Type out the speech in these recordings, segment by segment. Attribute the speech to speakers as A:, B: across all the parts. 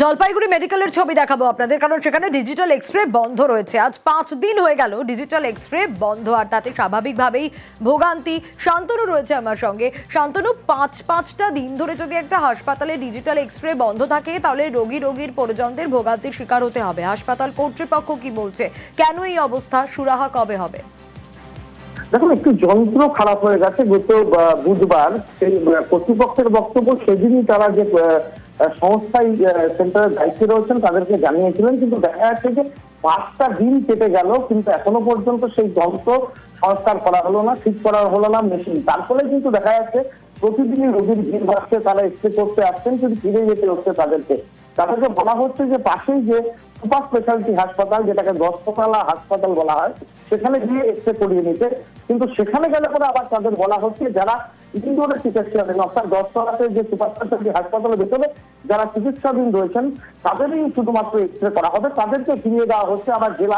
A: জলপাইগুড়ি মেডিকেলের ছবি দেখাবো আপনাদের, কারণ সেখানে ডিজিটাল এক্সরে বন্ধ রয়েছে। আজ 5 দিন হয়ে গেল ডিজিটাল এক্সরে বন্ধ, আর তাতে স্বাভাবিকভাবেই ভোগান্তি। শান্তনু রয়েছে আমার সঙ্গে। শান্তনু, পাঁচটা দিন ধরে যদি একটা হাসপাতালে ডিজিটাল এক্সরে বন্ধ থাকে, তাহলে রোগীর পরিজনদের ভোগান্তির শিকার হতে হবে। হাসপাতাল কর্তৃপক্ষ কি বলছে, কেন এই অবস্থা, সুরাহা কবে হবে?
B: দেখুন, একটু যন্ত্র খারাপ হয়ে গেছে গত বুধবার। সেই কর্তৃপক্ষের বক্তব্য, সেদিনই তারা যে সংস্থায় সেন্টারের দায়িত্বে রয়েছেন তাদেরকে জানিয়েছিলেন, কিন্তু দেখা যাচ্ছে যে 5টা দিন কেটে গেল, কিন্তু এখনো পর্যন্ত সেই যন্ত্র সংস্কার করা হলো না, ঠিক করা হলো না মেশিন। তার ফলে কিন্তু দেখা যাচ্ছে প্রতিদিনই রোগীর ভিড় বাড়ছে, তারা এক্সরে করতে আসছেন, কিন্তু ফিরে যেতে হচ্ছে তাদেরকে বলা হচ্ছে যে পাশেই যে সুপার স্পেশালিটি হাসপাতাল, যেটাকে 10তলা হাসপাতাল বলা হয়, সেখানে গিয়ে এক্সরে করিয়ে নিতে। কিন্তু সেখানে গেলে পরে আবার তাদের বলা হচ্ছে যারা ইনডোরে চিকিৎসাধীন, অর্থাৎ 10তলাতে যে সুপার স্পেশালিটি হাসপাতালের ভেতরে যারা চিকিৎসাধীন রয়েছেন তাদেরই শুধুমাত্র এক্সরে করা হবে, তাদেরকে ফিরিয়ে দেওয়া হচ্ছে আবার জেলা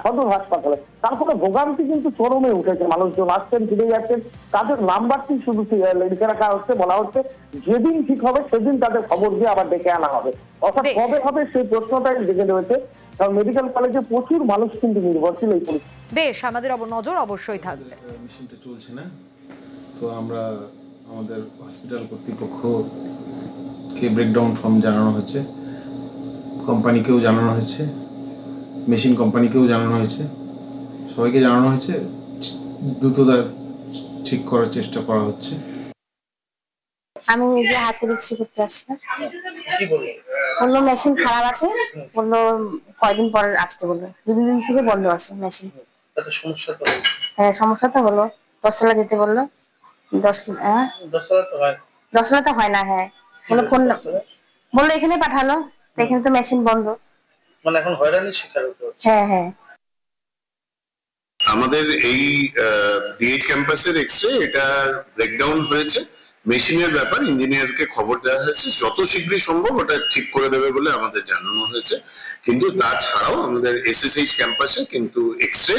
B: সদর হাসপাতালে। তারপরে ভোগান্তি কিন্তু চরমে উঠেছে, মানুষজন আসছেন, ফিরে যাচ্ছেন, তাদের নাম্বারটি শুধু লিখে রাখা হচ্ছে, বলা হচ্ছে যেদিন ঠিক হবে সেদিন তাদের খবর দিয়ে আবার ডেকে আনা হবে। অর্থাৎ কবে হবে সেই প্রশ্নটাই জেগে রয়েছে, কারণ মেডিকেল কলেজে প্রচুর মানুষ কিন্তু নির্ভরশীল এই পরিস্থিতি।
A: বেশ, আমাদের নজর অবশ্যই থাকবে।
C: মেশিনটা চলছে না, তো আমরা আমাদের হসপিটাল কর্তৃপক্ষকে ব্রেকডাউন ফর্ম জানানো হয়েছে, কোম্পানিকেও জানানো হয়েছে, মেশিন কোম্পানিকেও জানানো হয়েছে, সবাইকে জানানো হয়েছে, দ্রুততা ঠিক করার চেষ্টা করা হচ্ছে।
D: আমি নিজে হাতে রিক্সি করতে আসছিলাম, বললো মেশিন খারাপ আছে, বললো কয়দিন পরে আসতে, বললো 2 দিন থেকে বন্ধ আছে মেশিন। হ্যাঁ, সমস্যা তো হলো। 10তলা যেতে বললো। 10তলা তো হয় না। হ্যাঁ, বললো ফোন, বললো এখানে পাঠালো, এখানে তো মেশিন বন্ধ,
E: মানে এখন হয়রানির শিকার হতে হচ্ছে।
D: হ্যাঁ।
F: আমাদের এই ডিএইচ ক্যাম্পাসের এক্সরে এটা ব্রেকডাউন হয়েছে, মেশিনের ব্যাপার ইঞ্জিনিয়ারকে খবর দেওয়া হয়েছে, যত শীঘ্রই সম্ভব ওটা ঠিক করে দেবে বলে আমাদের জানানো হয়েছে। কিন্তু তাছাড়াও আমাদের এসএসএইচ ক্যাম্পাসে কিন্তু এক্সরে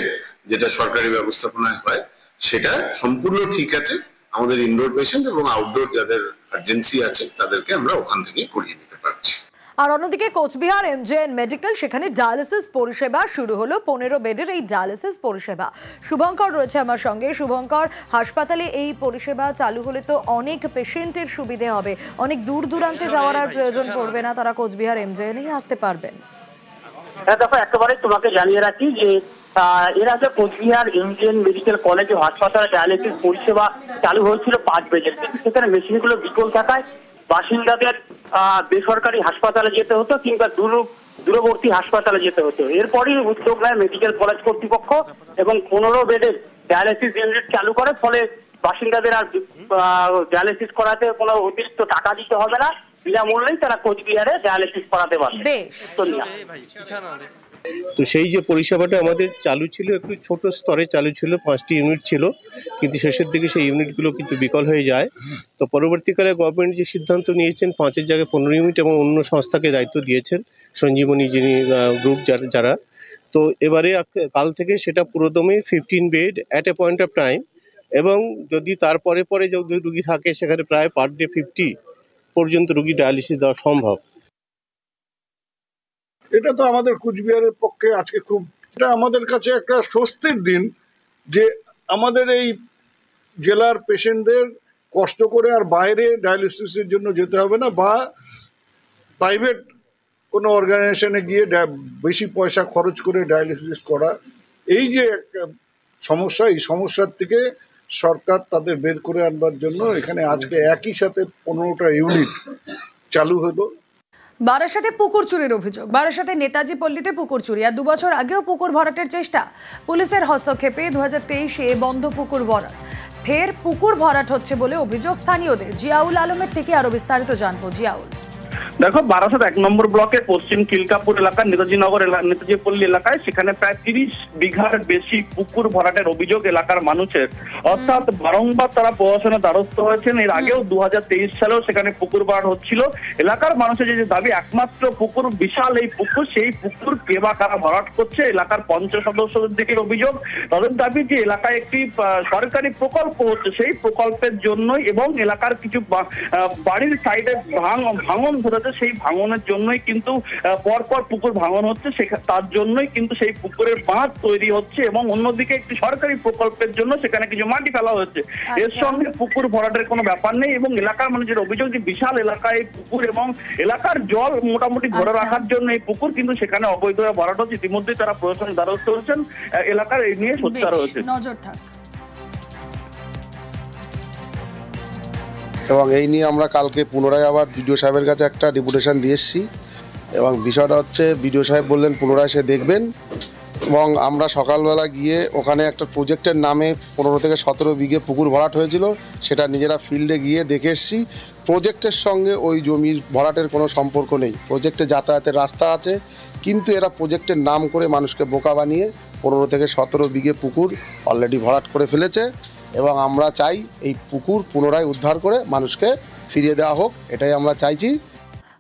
F: যেটা সরকারি ব্যবস্থাপনায় হয় সেটা সম্পূর্ণ ঠিক আছে। আমাদের ইনডোর পেশেন্ট এবং আউটডোর যাদের আর্জেন্সি আছে তাদেরকে আমরা ওখান থেকে করিয়ে নিতে পারছি।
A: আর অন্যদিকে কোচবিহার এমজেএন মেডিকেল, সেখানে ডায়ালিসিস পরিষেবা শুরু হলো। 15 বেডের এই ডায়ালিসিস পরিষেবা। শুভঙ্কর রয়েছে আমার সঙ্গে। শুভঙ্কর, হাসপাতালে এই পরিষেবা চালু হলে তো অনেক পেশেন্টের সুবিধে হবে, অনেক দূর দূরান্তে যাওয়ার আর প্রয়োজন পড়বে না, তারা কোচবিহার এমজেএনেই আসতে পারবেন।
B: হ্যাঁ দেখো, একেবারে তোমাকে জানিয়ে রাখি যে এর আগে কোচবিহার এমজেএন মেডিকেল কলেজ ও হাসপাতালে ডায়ালিসিস পরিষেবা চালু হয়েছিল 5 বেডের, কিন্তু সেখানে মেশিনগুলো বিকল থাকায় বাসিন্দাদের বেসরকারি হাসপাতালে যেতে হতো কিংবা দূরবর্তী হাসপাতালে যেতে হতো। এরপরই উদ্যোগ নেয় মেডিকেল কলেজ কর্তৃপক্ষ এবং 15 বেডের ডায়ালিসিস ইউনিট চালু করে, ফলে বাসিন্দাদের আর ডায়ালিসিস করাতে কোনো অতিরিক্ত টাকা দিতে হবে না, বিনামূল্যেই তারা কোচবিহারে ডায়ালিসিস করাতে পারবে।
G: তো সেই যে পরিষেবাটা আমাদের চালু ছিল, একটু ছোট স্তরে চালু ছিল, 5টি ইউনিট ছিল, কিন্তু শেষের দিকে সেই ইউনিটগুলো কিছু বিকল হয়ে যায়। তো পরবর্তীকালে গভর্নমেন্ট যে সিদ্ধান্ত নিয়েছেন 5-এর জায়গায় 15 ইউনিট এবং অন্য সংস্থাকে দায়িত্ব দিয়েছেন, সঞ্জীবনী যিনি গ্রুপ যারা, তো এবারে কাল থেকে সেটা পুরোদমে 15 bed at a point of time, এবং যদি তারপরে যদি রুগী থাকে সেখানে প্রায় পার ডে 50 পর্যন্ত রুগী ডায়ালিসিস দেওয়া সম্ভব।
H: এটা তো আমাদের কুচবিহারের পক্ষে আজকে এটা আমাদের কাছে একটা স্বস্তির দিন যে আমাদের এই জেলার পেশেন্টদের কষ্ট করে আর বাইরে ডায়ালিসিসের জন্য যেতে হবে না, বা প্রাইভেট কোনো অর্গানাইজেশনে গিয়ে বেশি পয়সা খরচ করে ডায়ালিসিস করা। এই যে একটা সমস্যা, এই সমস্যার থেকে সরকার তাদের বের করে আনবার জন্য এখানে আজকে একই সাথে 15টা ইউনিট চালু হলো।
I: বারাসাতে পুকুর চুরির অভিযোগ। বারাসাতে নেতাজি পল্লীতে পুকুর চুরি, আর 2 বছর আগেও পুকুর ভরাটের চেষ্টা। পুলিশের হস্তক্ষেপে 2023-এ বন্ধ পুকুর ভরাট, ফের পুকুর ভরাট হচ্ছে বলে অভিযোগ স্থানীয়দের। জিয়াউল আলমের থেকে আরো বিস্তারিত জানবো। জিয়াউল,
B: দেখো, বারাসাত 1 নম্বর ব্লকের পশ্চিম কিলকাপুর এলাকার নেতাজি পল্লী এলাকায় সেখানে প্রায় 30 বিঘার বেশি পুকুর ভরাটের অভিযোগ এলাকার মানুষের। অর্থাৎ বারংবার তারা প্রশাসনের দ্বারস্থ হয়েছেন। এর আগেও 2023 সালেও সেখানে পুকুর ভরাট হচ্ছিল। এলাকার মানুষের যে দাবি, একমাত্র পুকুর, বিশাল এই পুকুর, সেই পুকুর কে বা কারা ভরাট করছে, এলাকার পঞ্চায়েত সদস্যদের দিকে অভিযোগ। তাদের দাবি যে এলাকায় একটি সরকারি প্রকল্প হচ্ছে, সেই প্রকল্পের জন্যই এবং এলাকার কিছু বাড়ির সাইডে ভাঙন
J: ধরেছে সেই ভাঙনের জন্যই কিন্তু পরপর পুকুর ভাঙন হচ্ছে, তার জন্যই কিন্তু সেই পুকুরের বাঁধ তৈরি হচ্ছে এবং অন্যদিকে একটি সরকারি প্রকল্পের জন্য সেখানে কিছু মাটি ফেলা হচ্ছে। এর সঙ্গে পুকুর ভরাটের কোনো ব্যাপার নেই এবং এলাকার মানুষের অভিযোগ যে বিশাল এলাকায় পুকুর এবং এলাকার জল মোটামুটি ধরে রাখার জন্য এই পুকুর, কিন্তু সেখানে অবৈধভাবে ভরাট হচ্ছে। ইতিমধ্যেই তারা প্রশাসনের দ্বারস্থ হচ্ছেন, এলাকার এই নিয়ে সোচ্চার রয়েছে।
I: নজর থাক।
K: এবং এই নিয়ে আমরা কালকে পুনরায় আবার বিডিও সাহেবের কাছে একটা ডেপুটেশন দিয়ে এসেছি এবং বিষয়টা হচ্ছে বিডিও সাহেব বললেন পুনরায় সে দেখবেন এবং আমরা সকালবেলা গিয়ে ওখানে একটা প্রজেক্টের নামে 15 থেকে 17 বিঘে পুকুর ভরাট হয়েছিল, সেটা নিজেরা ফিল্ডে গিয়ে দেখে এসেছি। প্রজেক্টের সঙ্গে ওই জমির ভরাটের কোনো সম্পর্ক নেই। প্রজেক্টে যাতায়াতের রাস্তা আছে, কিন্তু এরা প্রজেক্টের নাম করে মানুষকে বোকা বানিয়ে 15 থেকে 17 বিঘে পুকুর অলরেডি ভরাট করে ফেলেছে এবং আমরা চাই এই পুকুর পুনরায় উদ্ধার করে মানুষকে ফিরিয়ে দেওয়া হোক, এটাই আমরা চাইছি।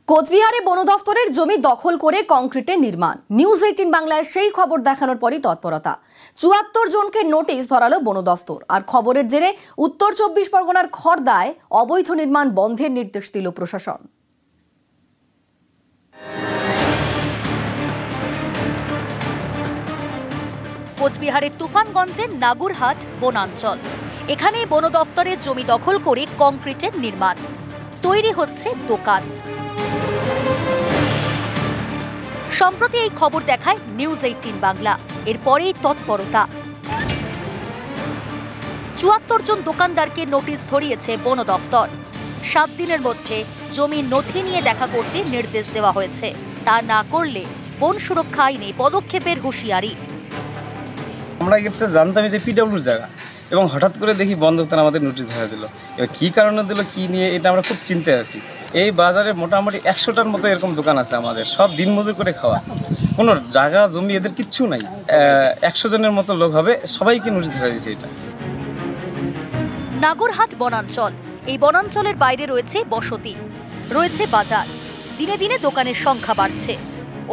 L: কোচবিহারে বন দফতরের জমি দখল করে কংক্রিটের নির্মাণ। নিউজ 18 বাংলায় সেই খবর দেখানোর পরই তৎপরতা। 74 জনকে নোটিশ ধরালো বন দফতর। আর খবরের জেরে উত্তর 24 পরগনার খড়দায় অবৈধ নির্মাণ বন্ধের নির্দেশ দিল প্রশাসন।
M: কোচবিহারের তুফানগঞ্জের নাগুরহাট বনাঞ্চল, এখানে বন দফতরের জমি দখল করে কংক্রিটের নির্মাণ, তৈরি হচ্ছে দোকান। সম্প্রতি এই খবর দেখায় নিউজ 18 বাংলা, এরপরেই তৎপরতা। 74 জন দোকানদারকে নোটিশ ধরিয়েছে বন দফতর। 7 দিনের মধ্যে জমির নথি নিয়ে দেখা করতে নির্দেশ দেওয়া হয়েছে। তা না করলে বন সুরক্ষা আইনে পদক্ষেপের হুঁশিয়ারি।
N: আমরা এটা জানতাম যে পিডব্লিউর জায়গা, এবং হঠাৎ করে দেখি বন দপ্তর আমাদের নোটিশ ধরা দিল। এবার কী কারণে দিল, কী নিয়ে, এটা আমরা খুব চিন্তায় আছি। এই বাজারে মোটামুটি 100টার মতো এরকম দোকান আছে আমাদের, সব দিনমজুর করে খাওয়া, কোনো জায়গা জমি এদের কিচ্ছু নাই। 100 জনের মতো লোক হবে, সবাইকে নোটিশ ধরা দিয়েছে। এটা
M: নাগরহাট বনাঞ্চল, এই বনাঞ্চলের বাইরে রয়েছে বসতি, রয়েছে বাজার। দিনে দিনে দোকানের সংখ্যা বাড়ছে।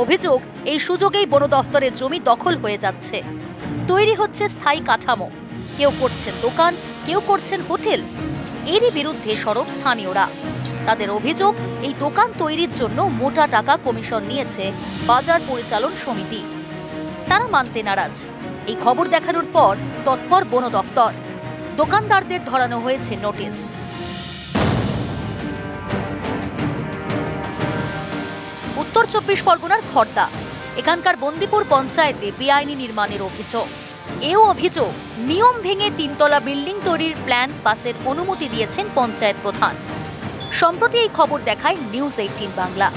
M: অভিযোগ, এই সুযোগেই বন দফতরের জমি দখল হয়ে যাচ্ছে। তৈরি হচ্ছে স্থায়ী কাঠামো, কেউ করছেন দোকান, কেউ করছেন হোটেল। এরই বিরুদ্ধে সরব স্থানীয়রা। তাদের অভিযোগ, এই দোকান তৈরির জন্য মোটা টাকা কমিশন নিয়েছে বাজার পরিচালন সমিতি। তারা মানতে নারাজ। এই খবর দেখানোর পর তৎপর বন দফতর। দোকানদারদের ধরানো হয়েছে নোটিশ। উত্তর 24 পরগনার খড়দা, এখানকার বন্দিপুর পঞ্চায়েতে বেআইনি নির্মাণের অভিযোগ। এও অভিযোগ, নিয়ম ভেঙে 3তলা বিল্ডিং তৈরির প্ল্যান পাসের অনুমতি দিয়েছেন পঞ্চায়েত প্রধান। সম্প্রতি এই খবর দেখায় নিউজ 18 বাংলা।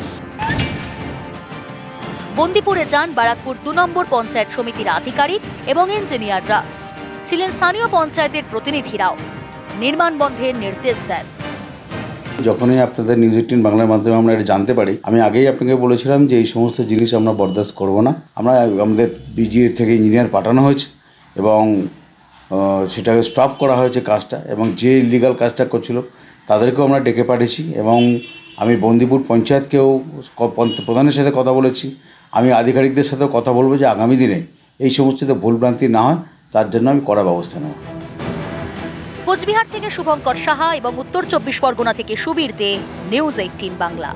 M: বন্দিপুরে যান বারাকপুর 2 নম্বর পঞ্চায়েত সমিতির আধিকারিক এবং ইঞ্জিনিয়াররা। ছিলেন স্থানীয় পঞ্চায়েতের প্রতিনিধিরাও। নির্মাণ বন্ধের নির্দেশ দেন।
O: যখনই আপনাদের নিউজ 18 বাংলার মাধ্যমে আমরা এটা জানতে পারি, আমি আগেই আপনাকে বলেছিলাম যে এই সমস্ত জিনিস আমরা বরদাস্ত করব না। আমরা আমাদের বিজিএ থেকে ইঞ্জিনিয়ার পাঠানো হয়েছে এবং সেটাকে স্টপ করা হয়েছে কাজটা, এবং যে ইলিগাল কাজটা করছিল তাদেরকেও আমরা ডেকে পাঠিয়েছি এবং আমি বন্দিপুর পঞ্চায়েতকেও প্রধানের সাথে কথা বলেছি। আমি আধিকারিকদের সাথেও কথা বলবো যে আগামী দিনে এই সমস্ত ভুলভ্রান্তি না হয়, তার জন্য আমি কড়া ব্যবস্থা নেব।
M: কোচবিহার থেকে শুভঙ্কর সাহা এবং উত্তর 24 পরগনা থেকে সুবীর দে, নিউজ 18 বাংলা।